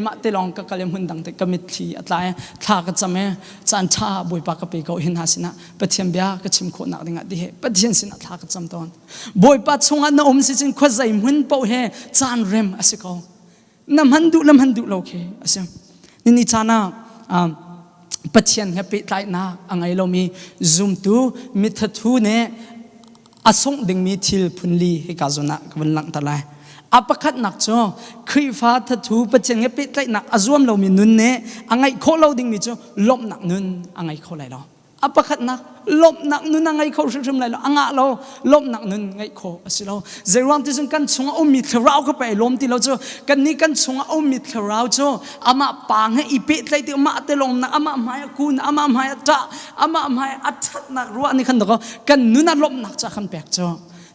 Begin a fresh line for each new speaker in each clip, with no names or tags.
มาเตลองก็กำลังหุ่นดังแต่กมิดที่อะไรท่าก็จะไม่จานชาบุยปากกับไปเขาเห็นหาสินะปะเทียมเบียก็ชิมโคนักดิ่งดีเหปะเทียนสินะท่าก็จำตอนบุยปากชงอันน้อมสิจินขวดใจหุ่นเป่าเหจานเร็มอาศัยเขาน้ำหันดูเราเคอาศัยนี่จานะปะเทียนเฮปิไลนะอังไงเรามีซูมตูมิทัทูเนี่ยอาสงดิ่งมีทิลพุนลีให้กาจนะกันหลังตะไลอาปคัดนักจ้าครีฟ้าทัทูปะเจงเงปิดไลนักอาจวมเรามีนุนเน่อังไงโคเราดิ่งมีจ้าลบนักนุนอังไงโคไรเราอาปคัดนักลบนักนุนอังไงโคชิมไรเราอังเราลบนักนุนไงโคสิเราเจรามที่จงกันชงเอามีเทราวเข้าไปลมที่เราจ้ากันนี้กันชงเอามีเทราวจ้าอามาปางให้อีปิดไลที่อามาเตลงนักอามาหมายกูนอามาหมายจ้าอามาหมายอัดชัดนักรัวนี่ขันตะก็กันนุนลบนักจ้าขันแปลกจ้า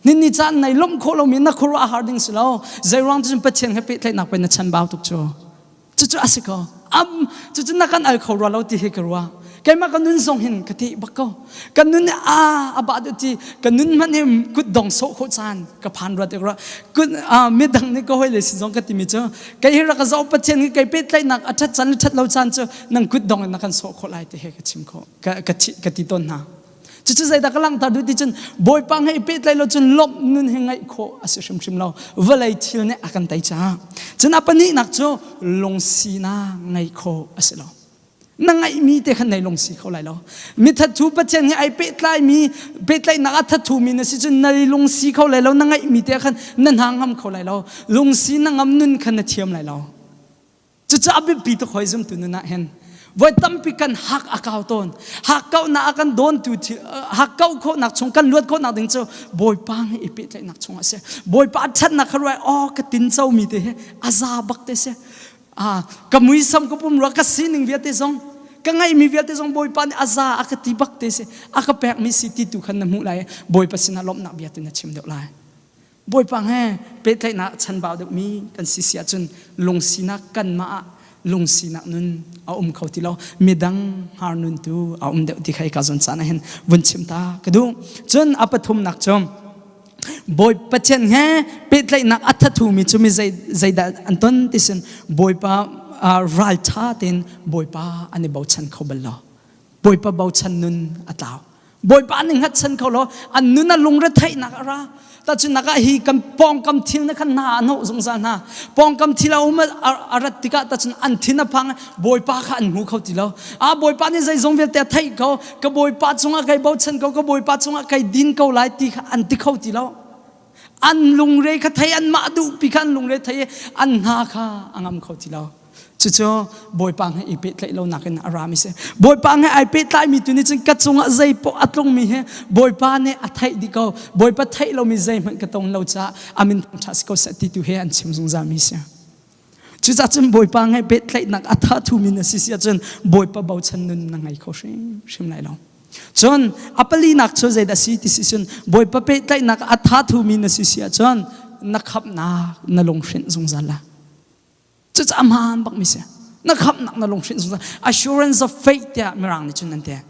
นี่จานในลมโคเรามีนักครัวอาหารดิ่งสิเราใจร้อนจนเป็นเชียงให้ปิดเลยนักเป็นชั้นบ่าวทุกโจจู่อาศัยก็จู่นักกันเอาครัวเราที่เฮกรัวแกมากันนุนส่งเห็นกติบักก็กันนุนบาดที่กันนุนมันเนี่ยกุดดองโซ่โคจานกับพันรัดเอกรัวกุดไม่ดังนี่ก็ให้เลยสิจงกติมิเจอแกเฮรักจะเอาเป็นเชียงแกปิดเลยนักอัดชัดเราจานเจอนังกุดดองนักกันโซ่โคไลที่เฮกชิมโคกติต้นนะจู่ใจตะกลังตาดูที่จนบอยปังให้ปิดเลยเราจนลบนุนให้ไงโคอาศัยชิมเราเวลาที่เนี่ยอากันไตจ้าจนอันนี้นักโจลงสีนาไงโคอาศัยเรานั่งไงมีแต่ขันในลงสีเขาไรเรามีทัดทูประเทศไงไอปิดไลมีปิดไลนักทัดทูมีนะสิจนในลงสีเขาไรเรานั่งไงมีแต่ขันนั่นหางหำเขาไรเราลงสีนั่งงำนุนขันเทียมไรเราจะอับปีตะคอยซึมตุนนะเห็นวันตั้มปีกันหักอากาศต้นหักเก้าหนักกันโดนตุที่หักเก้าโคหนักชงกันลวดโคหนักถึงเจ้าบอยปังให้ปิดเลยหนักชงเสียบอยปัดชัดหนักขรวยอ๋อกระตินเจ้ามีเตะอาซาบักเตเสียกมุยซ้ำก็ปุ่มรักกสิหนึ่งเวียดเตซงก็ไงมีเวียดเตซงบอยปันอาซาอากติบักเตเสียอากแปกมีสิติตุขันน้ำมูไหลบอยปัสนาลมหนักเวียดตุนชิมเดือดไหลบอยปังให้ปิดเลยหนักชันบ่าวเด็กมีกันสิเสียจนลงสีนักกันมาลงสีนักนุนเอาเขาที่เรามีดังฮาร์นุนตูเอาเด็กที่ใครกาจนสานเห็นวันชิมตากระดูจนอัปทุมนักจอมบอยปัจเจนแห่เป็ดเลยนักอัฐทูมีจุมีใจดันอันต้นที่สุดบอยป้ารัลชาตินบอยป้าอันนี้เบาชันเขาเบลล์บอยป้าเบาชันนุนอัตลาวบอยป้าหนึ่งหัดชันเขาล้ออันนุนน่ะลงระไทยนักอะไรแต่จนนักฮีกันปองกำทิลนักหน้าโนสงสารนะปองกำทิลเอามาอารัติกาแต่จนอันทินพังบอยป้าขันหูเขาทีแล้วบอยป้านี่ใจทรงเวลแต่ไทยเขาก็บอยป้าจงอาไก่เบาชันเขาก็บอยป้าจงอาไก่ดินเขาหลายตีอันที่เขาทีแล้วอันลุงเรยเขาไทยอันมาดูปีกันลุงเรยไทยอันนาคาอังเขาทีแล้วจู่ๆบอยปังให้อีเป็ดไหลเราหนักกันอารามิเสบอยปังให้ไอเป็ดไหลมีตัวนี้จึงกัดจงใจปออัดลงมีเหบอยปังเนี่ยอัดไทยดีเขาบอยปังไทยเรามีใจมันกระตงเราจะอามินทัสเขาเสติตุเฮอันชิมจงจามิเสจู่ๆจนบอยปังให้เป็ดไหลหนักอัดท่าทูมินสิเสียจนบอยปังเบาชันนุนนังไงเขาชิมไหลเราจนอัปลีนักโชว์ใจดัสิที่สิจนบอยปังเป็ดไหลหนักอัดท่าทูมินสิเสียจนนักขับนาลงเส้นจงจาละจะจำหามบักมิเสนักขับนักนลงชินสุด assurance of faith เนี่ยไม่รังนี่จุนนั่นเอง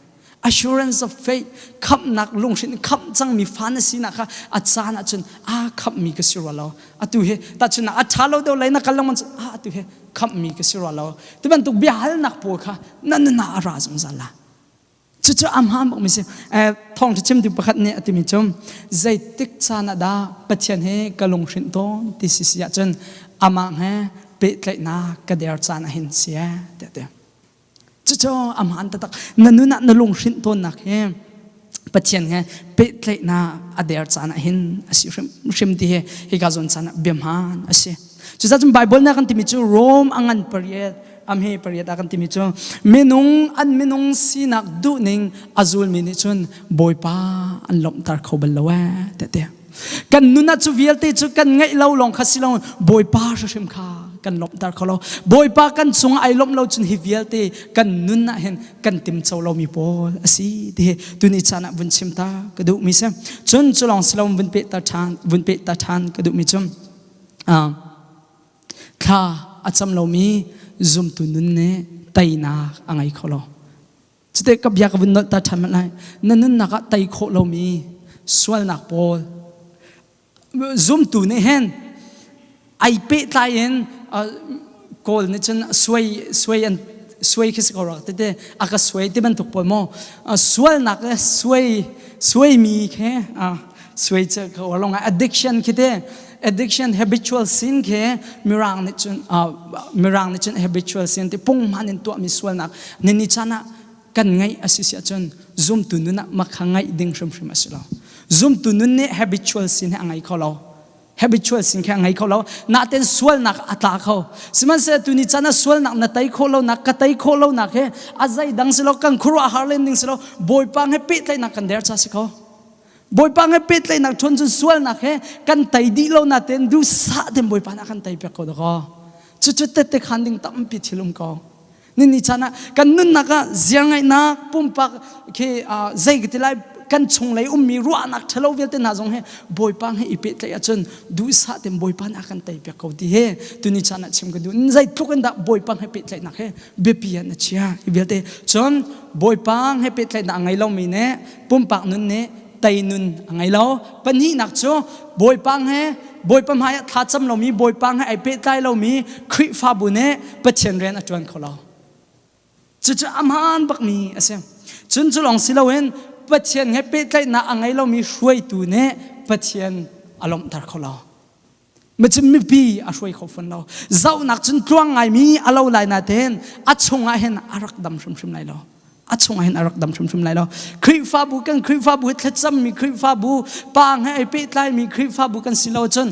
assurance of faith ขับนักลงชินขับจังมีฟันสินะคะอาจารย์จุนขับมีกสิรัลเราตุเหแต่จุนอาจารย์เราเดี๋ยวเลยนักกัลลังมันตุเหขับมีกสิรัลเราที่มันตุกเบียร์นักปูค่ะนั่นน่าอาราสมสันละจะอำหามบักมิเสท่องที่ชิมที่ประคัดเนี่ยที่มีจมใจติกชานาดาปัจเจนเฮกลงชินโตที่สิเสียจนอามังเฮเป็ดเลยนะกระเดียร์จานเห็นเสียเดี๋ยวจู่ๆอามันตะตักนั่นนู่นนั่นลงชิ้นต้นนักเฮปัจเจียนไงเป็ดเลยนะอเดียร์จานเห็นอาศัยชิมที่เฮกาจนจานเบียมฮันอาศัยจู่ๆจนไบเบิลนักกันที่มีจู่โรมอังอันปริยัดอัมเฮปริยัดกันที่มีจู่เมนุงอันเมนุงสีนักดูนิงอาจูลมินิจุนบอยป้าอันลมตาเขาเบลล์ว่าเดี๋ยวกันนู่นนั่นจู่เวลที่จู่กันไงเราลองขัดสิเราบอยป้าชิมข้ากันลบตาเขาเราบอยปากันสงไอลมเราจนฮิวิลเตกันนุนน่ะเห็นกันติมเจ้าเรามีโพอสิเดตุนิชานะบุญชิมตากระดูมิเสจนจุลองสลามบุญเปตตาทานกระดูมิจมข้าอาจำเรามีซุมตุนุนเนไตนาอังไงเขาเราจะเด็กกับยากับบุญตาทานมันไรนั่นนักไตโคเรามีส่วนนักโพซุมตุนเนเห็นไอเป็ดไลเห็นก call ni chun sway and sway kis ko rak te aka sway te ban tuk po mo swal nak sway mi ke sway cha ko long addiction kite addiction habitual sin ke mirang ni chun habitual sin te pung manin to mi swal nak ni chana kan ngai asisia chun zoom tu nu na makhangai ding shum asilo zoom tu nu ne habitual sin angai kholo habitual sin kha ngai kholo na ten swal nak ata kho siman se tu ni chana swal nak na tai kholo nak ka tai kholo nak he azai dang silo kan khura harlen ding silo boy pang he pit lai nak kan der cha sikho boy pang he pit lai nak thon chu swal nak he kan tai di lo na ten du sa dem boy pa na kan tai pe ko do ko chu te khanding tam pi thilum ko ni chana kan nun naka ziangai na pumpak ke zai gitilai kan chunglai ummi ruwa nak thalo velte na jong he boy pang he ipet lai achun du sa tem boy pan akan tai pe ko di he tuni chana chim ko du zai thukan da boy pang he pet lai nak he bepian na chia velte chon boy pang he pet lai na ngai lo mi ne pumpak nun ne tai nun ngai lo pani nak cho boy pang he boy pam ha tha cham lo mi boy pang he ai pet lai lo mi khri fa bu ne pachen ren atwan kholo chu amhan bak mi asem chun chulong silowen pathian he pe tlai na angai lo mi shwai tu ne pathian alom tar khola machim mi pi a shwai kho fon lo zau nak chun tluang ngai mi alo lai na ten achunga hen arak dam shum lai lo achunga hen arak dam shum lai lo khri fa bu thacham mi khri fa bu pang he pe tlai mi khri fa bu kan silo chun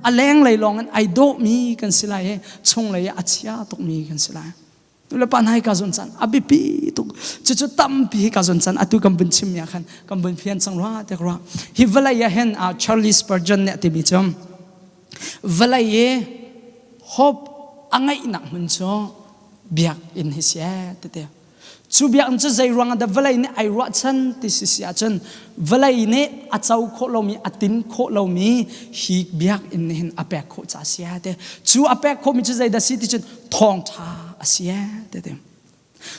aleng lai long an ai do mi kan silai he chung lai achia tok mi kan silai tula panai ka zon san abipi tu chu tam pi ka zon san atu kam bun chim ya khan kam bun phian sang ra te ra hi vala ya hen Charlie Spurgeon ne ti bi chom vala ye hop angai nak mun cho biak in his ya te chu biak chu zai rang da vala ne ai ra chan ti si sia chen vala ne a chau kho lo mi atin kho lo mi hi biak in hen apek kho cha sia te chu apek kho mi chu zai da si ti chen Thawngtha asia te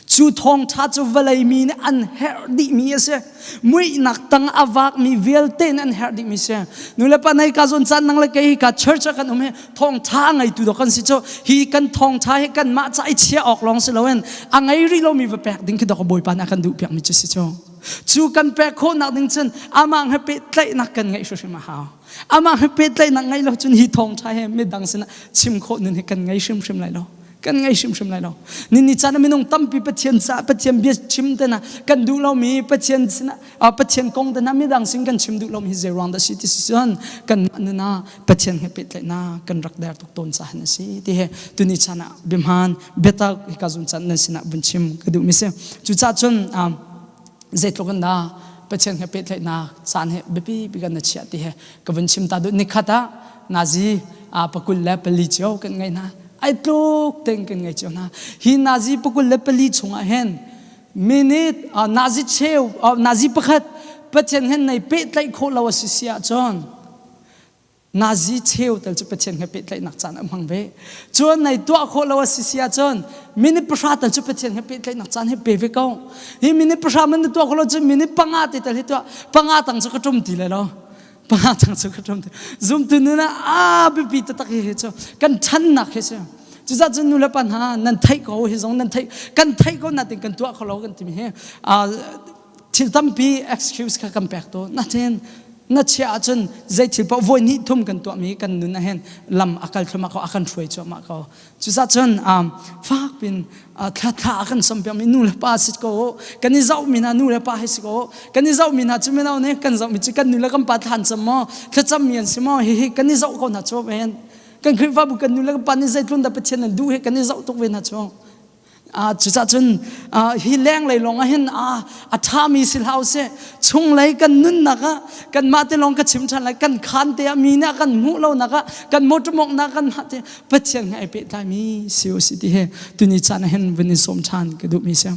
chu Thawngtha chu valai mi ne an her di mi ase mui nak tang awak mi velten an her di mi se nule pa nai ka zon chan nang la ke ka church kan ume Thawngtha ngai tu do kan si cho hi kan Thawngtha he kan ma chai chia ok long se loen angai ri lo mi va pek ding ki do ko boy pa na kan du pek mi chi si cho chu kan pek kho nak ding chen amang he pe tlai nak kan ngai so ma ha amang he pe tlai nak ngai lo chun hi Thawngtha he me dang sina chim kho nun he kan ngai shim lai lo kan ngai shim lai lo ni chana minung tampi pathian sa pathian bi chim te na kan du lo mi pathian sina pathian kong te na mi dang sing kan chim du lo mi ze round the city son kan na pathian he pet lai na kan rak der tok ton sa na si ti he tu ni chana bimhan beta ka zun chan na sina bun chim ka du mi se chu cha chun ze tok na pathian he pet lai na san he bepi bi kan na chia ti he ka bun chim ta du ni khata nazi pakul la pali chau kan ngai na ai tlok teng kan ngai chona hi nazi pakul lepali chunga hen minute nazi cheu nazi pakhat pachen hen nei pe tlai kho lawa sisia chon nazi cheu tel chu pachen he pe tlai nak chan amang be chon nei to kho lawa sisia chon minute pasha tel chu pachen he pe tlai nak chan he pe ve ko hi minute pasha man to kho lo chu minute panga te tel he to panga tang chu ka tum ti le lo pa tang chu ka tum zoom tu na bi pi ta tak he cho kan than nak he se chu za chun nu la pan ha nan thai ko he zong nan thai kan thai ko na ting kan tu kho lo kan ti he thil tam pi excuse ka kam pek to na ten na chia chun zai thil pa voi ni thum kan to mi kan nu na hen lam akal thuma ko akan throi cho ma ko chu za chun fak pin tha kan som pe mi nu la pa sit ko kan ni zau mi na nu la pa he si ko kan ni zau mi na chu me na ne kan zau mi chi kan nu la kam pa than cham mo tha cham mian si mo hi kan ni zau ko na cho ben kan khri fa bu kan nu la pa ni zai tlun da pa chen du he kan ni zau tok ve na cho chu cha chun hi leng lai long a hin a tha mi sil house chung lai kan nun na ka kan ma te long ka chim chan lai kan khan te mi na kan mu lo na ka kan mo tu mok na kan ha te pachen ngai pe ta mi siu si ti he tu ni chan hen vin som chan ke du mi se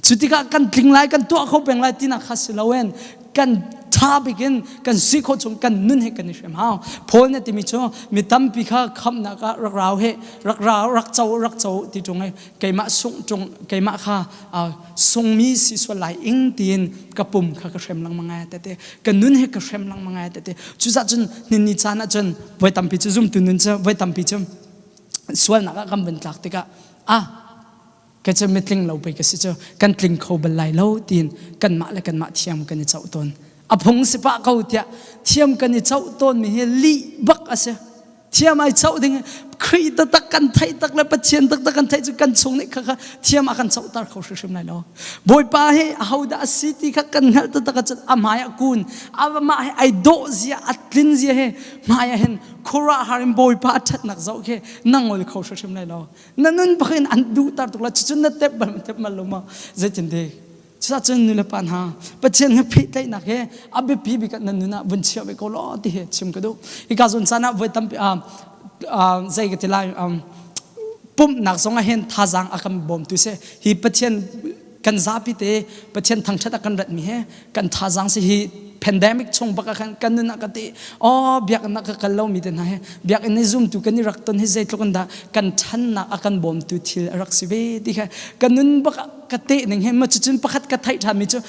chu ti ka kan tling lai kan to kho peng lai ti na khas lawen kan tha begin kan si kho chung kan nun he kan shem ha phol ne ti mi cho mi tam pi kha kham na ka rak rau he rak chau ti chung he kai ma sung chung kai ma kha sung mi si so lai ing tin ka pum kha ka shem lang mangai te te kan nun he ka shem lang mangai te te chu za chun ni chana chun voi tam pi chu zum tu nun cha voi tam pi chum ส่วนนักกำบันหลักติกะก็จะไม่ทิ้งเราไปก็สิเจ้ากันทิ้งเขาบรรลัยเราตีนกันมาและกันมาเทียมกันในเจ้าต้นพงสิปะเขาเทียมกันในเจ้าต้นมีเฮลีบักอาเซเทียมไอ้เจ้าดิ่งครีตตะกันไทยตักและปัจเจียนตะกันไทยจะกันส่งนี่ค่ะเทียมอากันเจ้าตาเขาชิมไหนแล้วบอยป้าเฮเอาดาสิติค่ะกันเหตุตะกันจะมายกุนมาไอ้โดเสียอัตลินเสียเฮมาเห็นโคราฮาริมบอยป้าชัดนักเจ้าเฮนั่งอเขาชิมไหนแล้วนั่นพะอันดูตาตุกละจุดนั้นเต็มมาลงมาเจนเดจะจนนี่ละปัญหาปัจเจียนเฮพิได้นักเฮปีบิกันนั่นน่ะวันเชียวไปก็ล้อที่เฮชิมก็ดูอีกการสนใจนะเวทัมใจก็ที่ไล่ปุ่มนักสงฆ์เห็นท่าจางอาการบ่มตุเสฮีปัจเจียนกันซาพิเตปัจเจียนทางชาติกันรัดมีเฮกันท่าจางสิฮีpandemic ชงบักกันนั่นนักติเบียกนักกันเล่ามีแต่ไหนเบียกใน zoom ตุกันนี่รักต้นให้ใจทุกคนด่ากันทันนักอาการบ่มตุทิลรักสิเวดีค่ะกันนั่นบักกติหนึ่งเห็นมาจุดประคัดกระไทยทำมิจ้า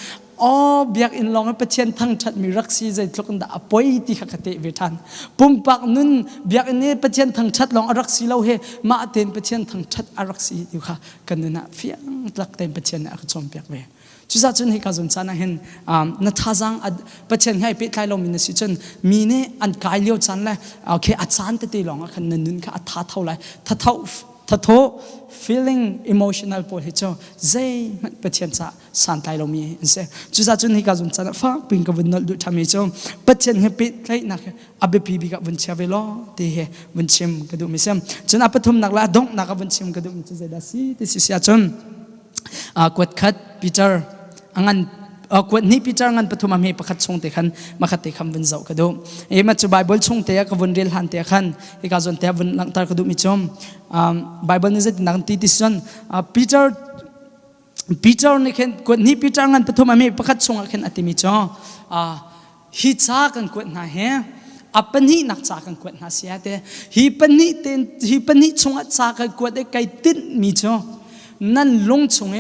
เบียกอินลองให้ปัจเจียนทั้งชัดมีรักสิใจทุกคนด่าปอยที่กติเวทันปุ่มปักนั่นเบียกนี้ปัจเจียนทั้งชัดลองรักสิเล่าเฮมาเต็นปัจเจียนทั้งชัดรักสิอยู่ค่ะกันนั่นเฟียงรักเต็นปัจเจียนอาจจะจมเบียกเวจุดจุดนี้ก็สนใจนะเห็นนัทจังปัจจัยให้เป็นใครเรามีนสิจนมีเนี่ยอันกายเลี้ยวจันเลยโอเคอาจารย์ตีหลงกันนั่นก็อัฐาเท่าไรท่าเท่า feeling emotional พอเหตุใจมันปัจจัยจะสันใจเรามีเสียจุดจุดนี้ก็สนใจนะฟ้าเป็นกับวันนั้นดูทำให้เจ้าปัจจัยให้เป็นใครนักอับปีบีกับวันเช้าเวลาที่เหวันเช้าก็ดูมีเสียจนอัปทุมนักละดงนักวันเช้าก็ดูมีใจได้สิที่สิเสียจนกวดขัดปีเตอร์อันกวดนี้พิจารณาปฐุมมีประคัดชงเตขันมาขัดเตคำวันเจ้าก็ดูมาจุไบเบิลชงเตะกับวันเรียลหันเตะขันอีกการส่วนเตะวันหลังตาก็ดูมิจมไบเบิลนี่จะนังตีติสันพิจารนี่เข็นกวดนี้พิจารณาปฐุมมีประคัดชงเข็นอติมิจมฮิจากันกวดนาเฮปันนี้นักจากกันกวดนาเสียเตฮิปันนี้ชงจากกันกวดได้ไกลติดมิจมนั่นลงชง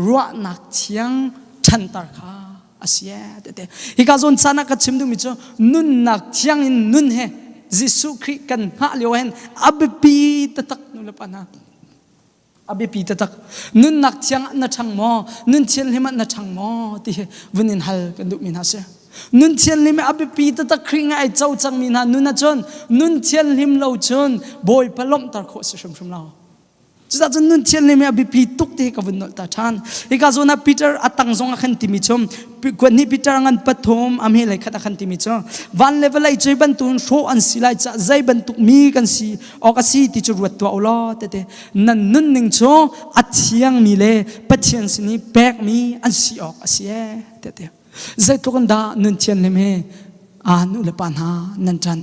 รัวนักเชียงทันตาค่ะอาเซียเด็ดฮิกาซอนซานักชิมดูมิจฉานุ่นนักเชียงอินนุ่นเฮยิสุคริกันหาเลียวเห็นอับปีตะตักนุ่นละปานะอับปีตะตักนุ่นนักเชียงนัชังมอนุ่นเชียงหิมะนัชังมอที่วินินฮัลกันดูมินาเซนุ่นเชียงหิมะอับปีตะตักคริงไอเจ้าจังมินานุ่นนะจนนุ่นเชียงหิมเราจนบอยพลอมตาโคสิชมเราจะจนนุ่นเชียนเลยไม่อภิปีตุกที่กับวันนั้นตาชันอีกาโซน่าปีเตอร์อัตังซงขันติมิชมกวนนี้ปีเตอร์งันปฐมอเมริกาขันติมิชมวันเลเวลไอใจบรรทุนโชอันสิไลจะใจบรรทุกมีกันสิออกสิที่จะรวดตัวเอาล้อแต่นั่นนุ่นหนึ่งโชอัดเชียงมีเลยปัจเจียนสินี้แบกมีอันสิออกเสียแต่ใจทุกคนด่านุ่นเชียนเลยไม่นุเลปันหานั่นจัน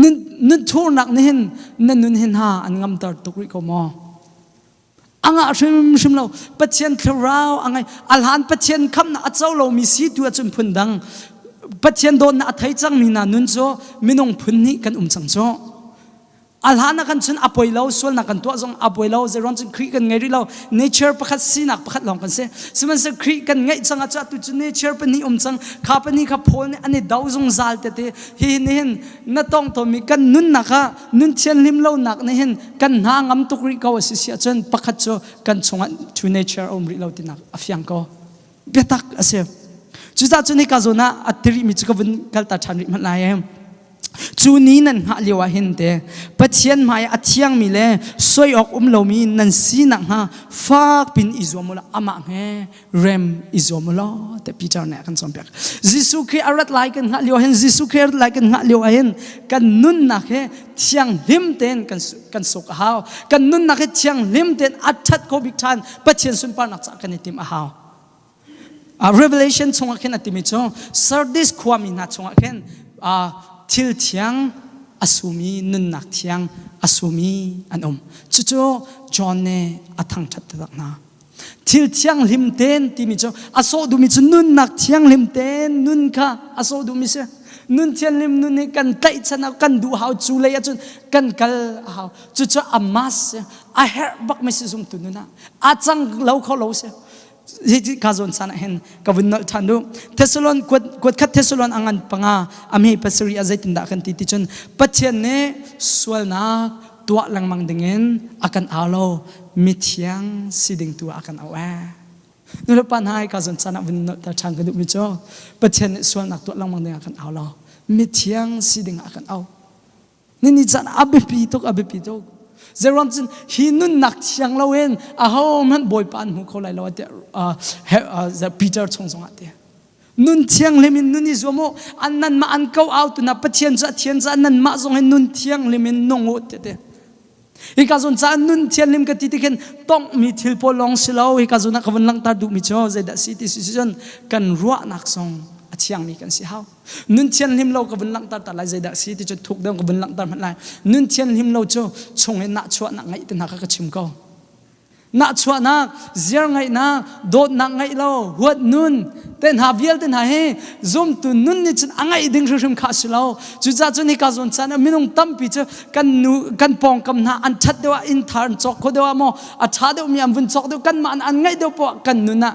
นุ่นโชนักนี่เห็นนั่นนุ่นเห็นหาอันงำตาตุกริโกมออังอาชิมเราปัจเจียนเทราวอังไงอัลฮันปัจเจียนคำน่ะอัจเจ้าเรามีสีตัวจนพุ่นดังปัจเจียนโดนน่ะไทยจังมีน่ะนุ่นโจมีนงพุ่นนี่กันจังโจอัลฮันนักกันชนอภัยเราส่วนนักกันตัวจงอภัยเราจะร้อนจนครีกันไงดิเรา nature ประคัดสีนักประคัดลองกันเสียสมันจะครีกันไงจังอาจจะตุจ nature เป็นนี่จังข้าเป็นนี่ข้าโพลนี่อันนี้ดาวจงจัลเตเตเห็นน่าต้องตัวมีกันนุ่นนักะนุ่นเชียนลิมเรานักนี่เห็นกันหางำตุกริกาวสิเสียจนประคัดโจกันชงอัน to nature ริเราตินักอฟยังก็เบียตักเสียจุดนั้นจนนี่ก็จะน่าอัตริมิจุกวันกัลตาชันริมันลายจูนี้นั่นหาเลียวเห็นเตะปัจเจียนหมายอัดเชียงมีเล่สวยออกเรามีนั่นสีนักฮะฟากเป็นอิจวมุลอามาเฮเรมอิจวมุลแต่พิจารณากันสมบัติยิสุคริอารัดไลกันหาเลียวเห็นยิสุคริอารัดไลกันหาเลียวเห็นกันนุ่นนักเฮเชียงลิมเตนกันสุขหาวกันนุ่นนักเฮเชียงลิมเตนอัดชัดโคบิกทันปัจเจียนสุนปานักจากกันในทีมหาวRevelation ชงกันในทีมจ้อง Sardis ความมีนัดชงกันทิลเทียงอสุมีนุนนักเทียงอสุมีอันจู่จอนเนอทังชัดตักนาทิลเทียงลิมเตนที่มีจ้อโซดูมีจ้นุนนักเทียงลิมเตนนุนค่ะอโซดูมีเสนุนเทียงลิมนุนนี่กันไต่ชนะกันดูหาวจูเลยจนกันกัลหาวจู่อามาสอาเฮร์บักไม่สิซุ่มตุนุนะอาจังเล่าเขาเล่าเสที่ข้าจนสันเห็นกับวินนัลทันดูเทสโลนกวดคัดเทสโลนอังันปังอาอเมริปัสรีอาเจตินดากันติจนปัจเจเนสวลนัก ตัวลังมังดึงเงินอากันเอาโลมิเทียงสิดึงตัวอากันเอานู่นปัญหาการสนทนาวินตาช่างกันดูมิจ่อประเทศส่วนนักตัวลังมังดึงอากันเอาโลมิเทียงสิดึงอากันเอานี่จันอับปีตกเจรอนจินหินุนนักเชียงเราเองเขามันบ่อยปานหูเขาไล่เราเดี๋ยวปีเตอร์ชงอาเดียนุนเทียงเลมินนุนอิสวโมอันนั้นมาอันเขาเอาตัวนับประเทศจะอันนั้นมาส่งให้นุนเทียงเลมินนงโอเดียอีกาส่วนจานนุนเทียนลิมกติติเคนต้องมีทิลโพลองสิลาวอีกาส่วนนักวันลังตาดูมิจ่อใจดัชสิติสิจนกันรัวนักส่งอาชียงมีกันสิฮาวนุนเทียนลิมเรากับวันลังตาตาลายใจดัชสิติจนถูกเดิมกับวันลังตามันลายนุนเทียนลิมเราจ่อชงให้นักชัวนักไงแต่นักก็ชิมก็นักชัวนักเสียงไงนักโดดนักไงเราหัวนุนเต้นหาเวียลเต้นหาเฮซุ่มตุนุนนี่ฉันอ่างไงดึงชิมข้าสิเราจุดจ้าจนอีกาส่วนจานมินงตั้มปีเจกันปองกำนาอันชัดเดียวอินทาร์จอกเขาเดียวโมอัชาเดียวมีอันวุ่นจอกเดียวกันมาอันไงเดียวปะกันนุนน่ะ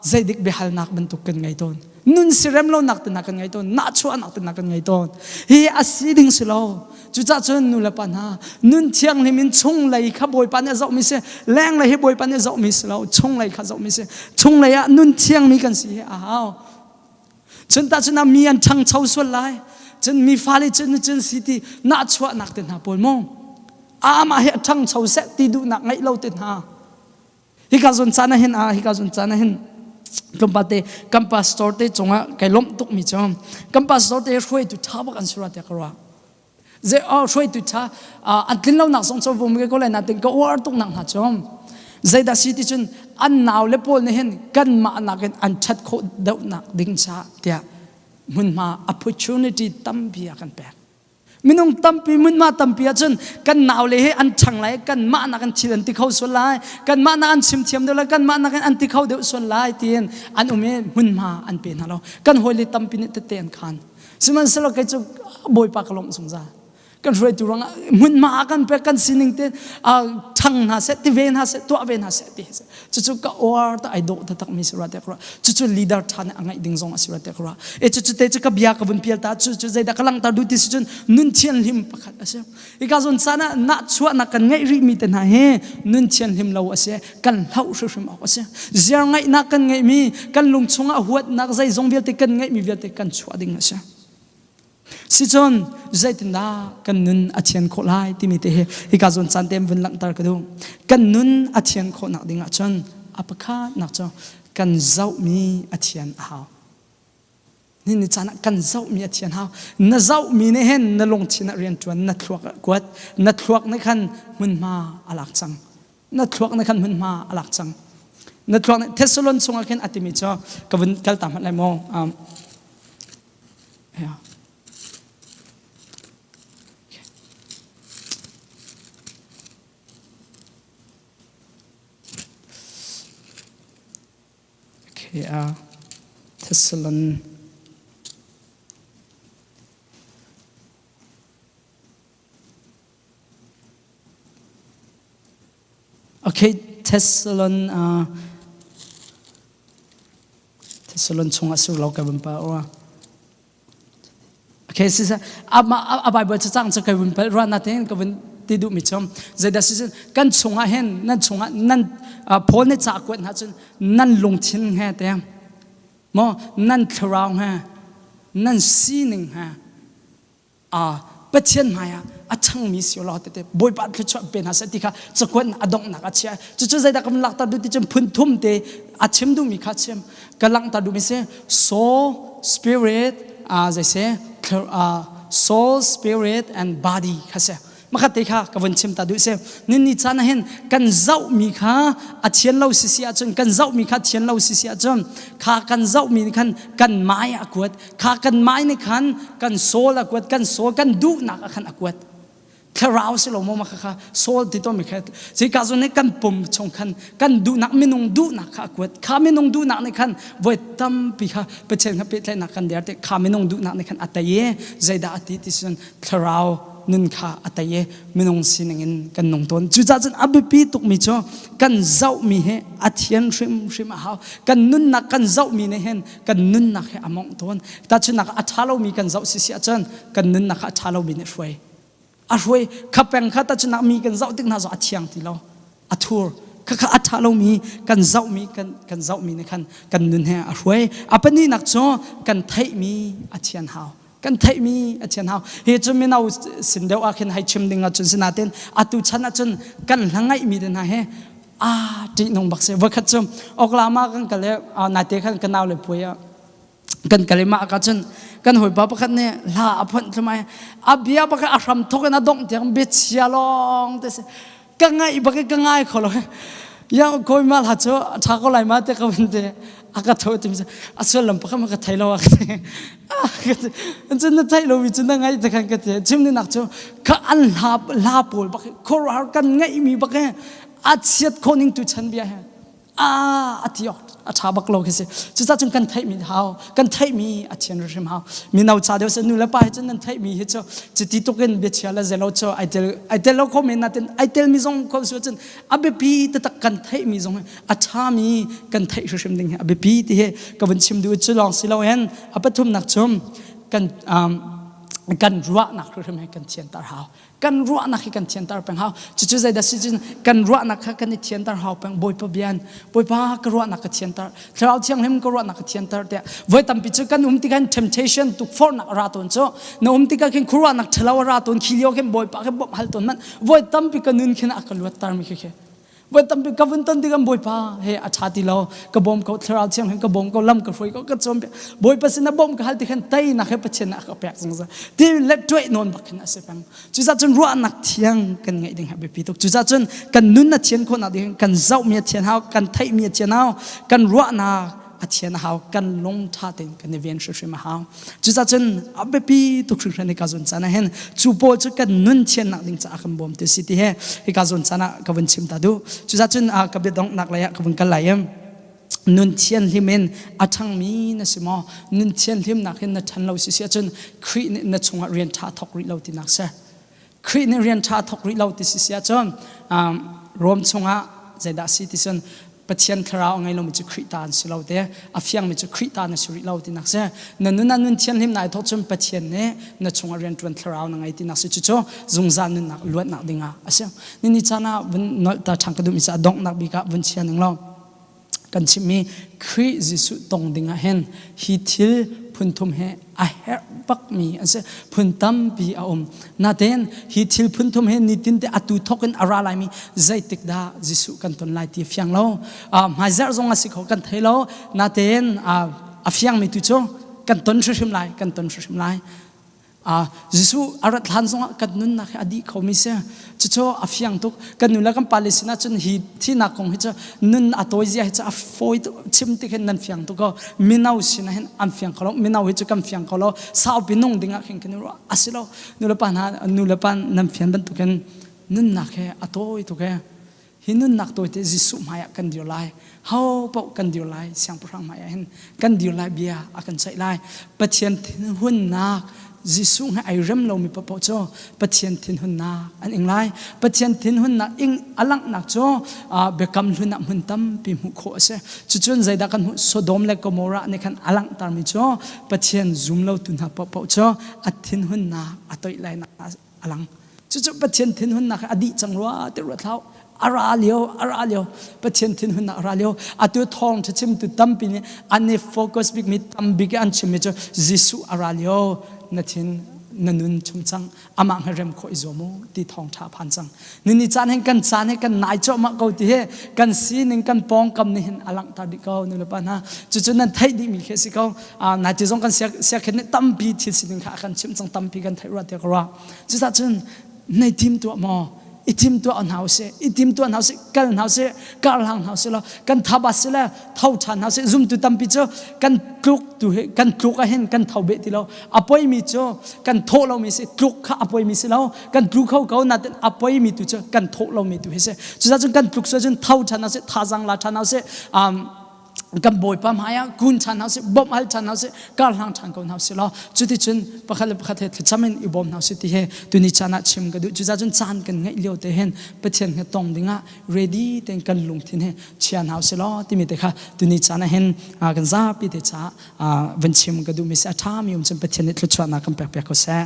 ใจดิกเบหัลนักบรรทุกกันไงต้นนุนสิเรมเรานักตัวนักกันไงต้นนักชัวนักตัวนักกันไงต้นเฮียอาศัยดิ่งสิเราจุดจ้าจนนุนละปัญหานุนเทียงเลยมินชงเลยข้าบอยปันเนี่ยเจ้ามิเสแรงเลยให้บอยปันเนี่ยเจ้ามิเสเราชงเลยข้าเจ้ามิเสชงเลยนุนเทียงมีกันสิอ้าวจนตาจนมีอันช่างเช่าส่วนไรจนมีฟ้าเลยจนสิที่นักชัวนักตัวนักปอยมองมาเฮช่างเช่าเสตติดูนักไงเราตัวนักฮิกาจนจานเห็นฮิกาจนจานเห็นกัมปัตเตกัมปัสตอร์เตจงะไก่ล้มตุกมิจอมกัมปัสตอร์เตช่วยตุท้าบักอันสุรัตยากรัวเจ้าช่วยตุท้าอันทิ้งเราหนักสงสารผมก็เลยนัดถึงก็ว่าตุกหนักหาจอมเจ้าดัชสิติจนอันหนาวเล็บโพลเนี่ยเห็นกันมาหนักอันชัดโคตรเดาหนักดิ่งชาเดียมันมา opportunity ตั้มปีกันแปลมินงตั้มปีมันมาตั้มปีจนกันหนาวเลยให้อันช่างไรกันมาหนักอันชิลันติเขาส่วนไรกันมาหนักอันชิมเทียมเดียวละกันมาหนักอันติเขาเดียวส่วนไรเตียนอันอุเมมันมาอันเป็นฮะเรากันหอยเลยตั้มปีนี่เตียนขันสมันสลบกันจะบอยปากกลมสงสารกันช่วยตัวเรามันมากันไปกันสิ่งเตียนช่างหาเสติเวนหาเสตัวเวนหาเสติจุดก็อวดแต่ไอโดดตักมีสุรัตยกระจุดลีดาร์ท่านอ่างไอดิ่งซองสุรัตยกระจุดเตจุกับยากับวันเพียรตาจุดใจดักลังตาดูที่สุดนุนเทียนหิมประคัดเสียอีกาส่วนsanaนักชัวนักกันไงริมีแต่นาเฮนุนเทียนหิมเราเสียกันเล่าสุดๆเอาเสียเสียงไงนักกันไงมีกันลุงชงอาหัวนักใจซองเวียติกันไงมีเวียติกันชัวดิ่งเสียสิจนใจตินดากันนุนอาเทียนโคลายที่มีเตะอีกาส่วนสันเต็มวันหลังตากระดูกันนุนอาเทียนโคนักดิ่งจนอัปคานักจนกันเจ้ามีอาเทียนหาวนี่จานะกันเจ้ามีอาเทียนหาวน่าเจ้ามีเนี่ยเห็นน่าลงที่น่าเรียนจวนน่าทวกกวดน่าทวกในขันมันมาอลักจังน่าทวกในขันมันมาอลักจังน่าทวกในเทสโลนส่งอาเคนอติมิจกับวันกัลตามอะไรมองเทสโลนโอเคเทสโลนชงอาสุเรากับบุญปะว่าโอเคสิซะอาบายบทจะจ้างจะกับบุญปะร้านนั่นเองกับบุญที่ดูมิจฉาใจดัชสิกันชงอาเห็นนั่นชงอานั่นพอในจากวันนั้นจนนั่นลงทิ้งแห่เต็มมอนั่นคราวแห่นั่นซีนึงแห่ประเทศมาอาช่างมีสิ่งหล่อเต็มบ่อยปัดคือชอบเป็นหาสติค่ะจะควรอดงนักอาเชียจู่ๆใจดักกำลังตาดูที่จมพุ่นทุ่มเตอาเชมดูมีข้าเชมกำลังตาดูมิเส soul spiritใจเส soul spirit and body ข้าเสมาขัดตีค่ะกับวันชิมตาดูเสนี่จานะเห็นกันเจ้ามีค่ะอาเทียนเราสิเสียจนกันเจ้ามีค่ะเทียนเราสิเสียจนข้ากันเจ้ามีขันกันไม้อากวดข้ากันไม้ในขันกันโซลอากวดกันโซกันดูนักขันอากวดแค่เราสิเราโมมาค่ะโซลที่ต้องมีแค่สิกาจนในกันปุ่มชงขันกันดูนักไม่นงดูนักอากวดข้าไม่นงดูนักในขันไว้ตั้มปีค่ะเป็นเช่นค่ะเป็นนักกันเดียร์แต่ข้าไม่นงดูนักในขันอัตเย่ใจดาอติที่สุดแค่เรานุนข้าอัตเย่ไม่นงสินังกันนงต้นจุดจ้าจนอับปีตุกมิจ่อกันเจ้ามีเหอัตเทียนชิมหาวกันนุนนักกันเจ้ามีเนี่ยเห็นกันนุนนักเหอมองต้นแต่จุดนักอัตชาเรามีกันเจ้าสิเสียจนกันนุนนักอัตชาเรามีเนี่ยช่วย อรวยขับแปงขัดตาจุนักมีกันเจ้าติ๊กน่าจะอัดเชียงทีเราอัดทัวร์ข้าอัดท่าเรามีกันเจ้ามีกันเจ้ามีในขันกันนุนแห่อรวยอัปนี้นักจ้อกันไทยมีอัดเชียนหาวกันไทยมีอัดเชียนหาวเฮจุมีเราสินเดียวอาคินให้ชิมดิ่งอัดจนสินาเต้นอัตุชันอัดจนกันหลังไงมีเดนะเฮจีนงบักเสวขัดจมออกลามากันกันเลยนาเตขันกันเอาเลยปุยกันกันเลยมากันจนกันหอยบ้ากันเนี่ยลาอภันทำไมอาเบียบักอารมณ์ทุกนั้นดงเดียงเบียดเชียลองแต่สิกังไงบักกังไงเขาเลยยังคอยมาหาเจ้าถ้าเขาไล่มาแต่เขาเป็นเดอากาศโทษทีมั้ยอาศัยลำพังมันก็ไทยเราอ่ะกันจนนั่นไทยเราวิจารณ์ไงแต่กันก็เถอะชิมนี่นักเจ้าข้าอันลาปูบักโคราชกันไงมีบักอาเซียนคนหนึ่งตุชันเบียร์อาทิยอกอาชาบักโลกเสียจุดจ้าจงกันไทยมีเท้ากันไทยมีอาเชียนเรื่องเท้ามีน่าจ่าเดียวเสนุละไปจนนั้นไทยมีเหตุจุดที่ตุกันเบียร์ละเจลโจไอเดลเราคอมเมนต์นั่นไอเดลมีทรงความสุขจนอาเบปีแต่ตักกันไทยมีทรงอาชามีกันไทยเรื่องดิ่งอาเบปีที่กับวันชิมดูจุดลองสิเราเห็นอาปฐุมนักชมกันรัวนักเรื่องให้กันเทียนตาหาวกันรัวนักให้กันเทียนตาเป็นหาวจุดใจดัชนีกันรัวนักให้กันเทียนตาหาวเป็นบอยปะเบียนบอยปะก็รัวนักเทียนตาเราเชียงเห็นก็รัวนักเทียนตาเดียไว้ตั้งปิจุกันติกัน temptation ตุกฟอร์นักราตุนโจนติกันเข็นครัวนักเทลาวราตุนขี้เลี้ยวเข็นบอยปะเข็นบ่มหัลตุนมันไว้ตั้งปิกันนุนเข็นอักลวดตามมิเข็นไว้ตั้งปิกับวันตันติกันบอยปะเฮอาชาติเรากระบอมก็เราเชียงเห็นกระบอมก็ล้ำกระฟอยก็กระจมบอยปะสินะบอมก็หัลติเข็นไตนักให้ปะเชนนักก็แปลกจังซะที่เล็ดด้วยนอนบักเข็นอาเซปังจุดจ้าจนรัวนักเทียงกันไงดิ่งให้ไปพิทุกจุดจ้าจนกันนุนนักเทียนคนนักดิ่งกันเจ้ามีเทียนหาวกันไทยมีเทียนหาวกันรัวนักอาเทียนหาวกันลงท่าเต็งกันในเวียนช่วยมาหาวจุดจ้าจนอับไปพิทุกสิ่งในการสนใจนะเห็นจูโปจุกันนุนเทียนนักดิ่งจะอักบอมที่สิที่เฮให้การสนใจนะกับวันชิมตาดูจุดจ้าจนกับเด็กดงนักเลยกับวันกันไหลนุนเทียนลิมินอาทังมีนะสิมอนุนเทียนลิมนักเห็นนัทันเราเสียจนครีนนัชงเรียนท่าทอกริเราตินักเสครีนเรียนท่าทอกริเราติเสียจนรวมชงะใจดัสิติจนปะเทียนคราวไงเราไม่จะครีตานสิเราเดะอาฟยังไม่จะครีตานสิริเราตินักเสนุนเทียนลิมนายทอจนปะเทียนเนี่ยนัชงเรียนตวนคราวนังไงตินักสิจุโจจงจานุนนักล้วนนักดิ่งอ่ะเสียนี่จานะวันนอตาทางกระดุมอิสระดงนักบิกะวันเชียนนึงเรากันชิมีคริสต์สุตรงดิ่งเห็นฮิทิลพุนทุมเฮอาเฮบักมีอันเสพุนตัมปีอาอมนาเดนฮิทิลพุนทุมเฮนิตินเตอตุทอกันอาราไลมีใจติกดาจิสุกันตนไลตีฟยังเรามาเจอจงอาศัยเขากันเทโลนาเดนอาฟยังมีตุโจกันตนชิมไลกันตนชิมไลจิสุอารัตฮันซงกันนุนนักอดีตเขามีเสียจุดโจอาฟยังตุกกันนุนแล้วกันปาเลสไตน์จนฮิที่นักของฮิจนุนอัตโอยเสียฮิจอาฟอยชิมติเห็นนันฟยังตุกก็มินาวสินะเห็นอันฟยังเขามินาวฮิจกันฟยังเขาสาวพินงดิ่งอ่ะเห็นกันนูรัวอาศัยเรานุลปันหานุลปันนันฟยังบันตุกันนุนนักเฮอัตโอยตุกเฮฮินุนนักตัวเตจิสุมายกันเดียวไลเฮาเป่ากันเดียวไลเสียงพระมายเห็นกันเดียวไลเบียอากันใส่ไลปะเทียนทินหุ่นนักจิสุให้ไอเริ่มเรามีปะปะโจปะเทียนทินหุ่นนักอันเองไลปะเทียนทินหุ่นนักอิงอลังนักโจเบกำหุ่นนักหุ่นตั้มพิมุโคเสจุนใจดักันโซโดมและกโมระในขันอลังตามิโจปะเทียนซุมเราตุนหาปะปะโจอัดทินหุ่นนักอัตอยไลนักอลังจุปะเทียนทินหุ่นนักอดีจังรัวเตรัวเท้าอาราเลียวปะเทียนทินหุ่นอาราเลียวอาตัวทองชิมตุตั้มปีนี้อันนี้โฟกัสบิ๊กมิตั้มบิ๊กอันชิมจะจิสุอาราเลียวนัทินนุนชุมจังอามังเฮเรมโคอิโซโมตีทองชาพันจังนี่จานให้กันจานให้กันนายเจ้ามาเกาตีเฮกันซีนึงกันปองกำนี่เห็นอลังตาดิเกานี่ละปะนะจุดนั้นไทยดีมีแค่สิเกานายจะส่งกันเสียแค่นี้ตั้มปีที่สินึงขากันชิมจังตั้มปีกันไทยรัฐเดียกว่าจุดในทีมตัวมออีทีมตัวอันเฮาเสอีทีมตัวอันเฮาเสกันเฮาเสกันหลังเฮาเสละกันทับเสละเท่าชันเฮาเสซุ่มตุตั้มปีเจ้ากันคลุกตัวกันคลุกเห็นกันเท่าเบ็ดที่เราอภัยมีเจ้ากันโทเรามีเสคลุกข้าอภัยมีเสแล้วกันคลุกเขานัดอภัยมีตัวเจ้ากันโทเรามีตัวเสจุดนั้นกันคลุกเสจนเท่าชันเฮาเสท่าจังลาชันเฮาเสกันบ่อยปั๊มหายกุนชันเฮาเสบ่มหัลชันเฮาเสการหลังชันกุนเฮาเสแล้วจุดที่จุนประคับเหตุจำเป็นอีบอมเฮาเสที่เฮตุนิจานะชิมกันดูจุดนั้นจานกันไงเลี้ยวเตเห็นประเทศเฮตองดิ่งะ ready เต็งกันลงทิ้งเฮเชียนเฮาเสแล้วที่มีแต่ค่ะตุนิจานะเห็นกันซาปีเตจ้าวันชิมกันดูมิสอาทามีจนประเทศนี้ทุกชาตินักกันแปลกๆก็แซ่